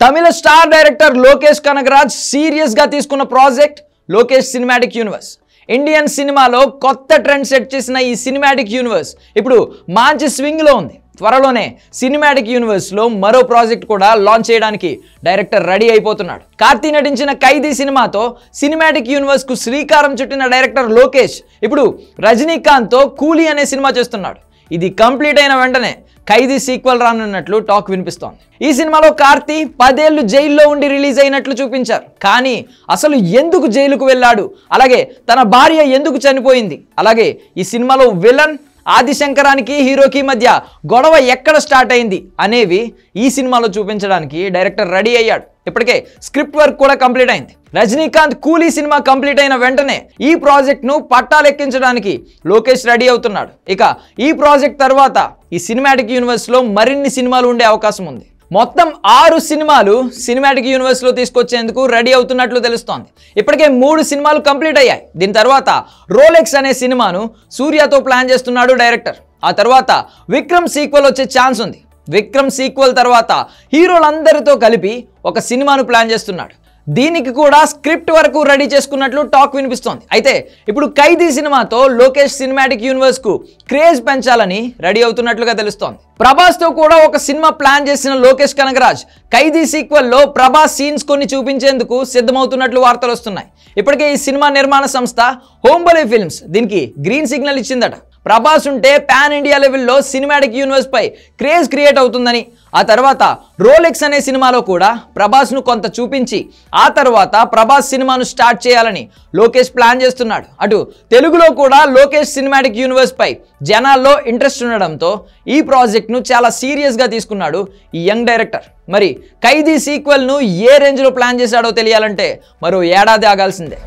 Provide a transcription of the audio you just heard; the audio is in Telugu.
తమిళ star director Lokesh Kanagaraj serious గా తీసుకున్న project Lokesh cinematic universe. Indian సినిమాలో కొత్త ట్రెండ్ సెట్ చేసిన ఈ సినిమాటిక్ యూనివర్స్ ఇప్పుడు మంచి స్వింగ్ లో ఉంది. త్వరలోనే సినిమాటిక్ యూనివర్స్ లో మరో ప్రాజెక్ట్ కూడా లాంచ్ చేయడానికి డైరెక్టర్ రెడీ అయిపోతున్నాడు. కార్తీ నటించిన ఖైదీ సినిమాతో సినిమాటిక్ యూనివర్స్ కు శ్రీకారం చుట్టిన డైరెక్టర్ లోకేష్ ఇప్పుడు రజనీకాంత్ తో కూలీ అనే సినిమా చేస్తున్నాడు. ఇది కంప్లీట్ అయిన వెంటనే ఖైదీ సీక్వెల్ రానున్నట్లు టాక్ వినిపిస్తోంది. ఈ సినిమాలో కార్తీ 10 ఏళ్లు జైల్లో ఉండి రిలీజ్ అయినట్లు చూపించారు. కానీ అసలు ఎందుకు జైలుకు వెళ్ళాడు, అలాగే తన భార్య ఎందుకు చనిపోయింది, అలాగే ఈ సినిమాలో విలన్ ఆదిశంకరానికి హీరోకి మధ్య గొడవ ఎక్కడ స్టార్ట్ అయింది అనేవి ఈ సినిమాలో చూపించడానికి డైరెక్టర్ రెడీ అయ్యాడు. ఇప్పటికే స్క్రిప్ట్ వర్క్ కూడా కంప్లీట్ అయింది. రజనీకాంత్ కూలీ సినిమా కంప్లీట్ అయిన వెంటనే ఈ ప్రాజెక్ట్ ను పట్టాలెక్కించడానికి లోకేష్ రెడీ అవుతున్నాడు. ఇక ఈ ప్రాజెక్ట్ తర్వాత ఈ సినిమాటిక్ యూనివర్స్ లో మరిన్ని సినిమాలు ఉండే అవకాశం ఉంది. మొత్తం 6 సినిమాలు సినిమాటిక్ యూనివర్స్ లో తీసుకొచ్చేందుకు రెడీ అవుతున్నట్లు తెలుస్తోంది. ఇప్పటికే 3 సినిమాలు కంప్లీట్ అయ్యాయి. దీని తర్వాత రోలెక్స్ అనే సినిమాను సూర్యతో ప్లాన్ చేస్తున్నాడు డైరెక్టర్. ఆ తర్వాత విక్రమ్ సీక్వెల్ వచ్చే ఛాన్స్ ఉంది. విక్రమ్ సీక్వెల్ తర్వాత హీరోలందరితో కలిపి ఒక సినిమాను ప్లాన్ చేస్తున్నాడు. దీనికి కూడా స్క్రిప్ట్ వరకు రెడీ చేసుకున్నట్లు టాక్ వినిపిస్తోంది. అయితే ఇప్పుడు ఖైదీ సినిమాతో లోకేష్ సినిమాటిక్ యూనివర్స్ కు క్రేజ్ పెంచాలని రెడీ అవుతున్నట్లుగా తెలుస్తోంది. ప్రభాస్ తో కూడా ఒక సినిమా ప్లాన్ చేసిన లోకేష్ కనగరాజ్ ఖైదీ సీక్వెల్ లో ప్రభాస్ సీన్స్ కొన్ని చూపించేందుకు సిద్ధమవుతున్నట్లు వార్తలు వస్తున్నాయి. ఇప్పటికే ఈ సినిమా నిర్మాణ సంస్థ హోంబలే ఫిల్మ్స్ దీనికి గ్రీన్ సిగ్నల్ ఇచ్చిందట. ప్రభాస్ ఉంటే పాన్ ఇండియా లెవెల్లో సినిమాటిక్ యూనివర్స్ పై క్రేజ్ క్రియేట్ అవుతుందని, ఆ తర్వాత రోలెక్స్ అనే సినిమాలో కూడా ప్రభాస్ను కొంత చూపించి ఆ తర్వాత ప్రభాస్ సినిమాను స్టార్ట్ చేయాలని లోకేష్ ప్లాన్ చేస్తున్నాడు. అటు తెలుగులో కూడా లోకేష్ సినిమాటిక్ యూనివర్స్ పై జనాల్లో ఇంట్రెస్ట్ ఉండడంతో ఈ ప్రాజెక్ట్ను చాలా సీరియస్గా తీసుకున్నాడు ఈ యంగ్ డైరెక్టర్. మరి ఖైదీ సీక్వెల్ను ఏ రేంజ్లో ప్లాన్ చేశాడో తెలియాలంటే మరో ఏడాది ఆగాల్సిందే.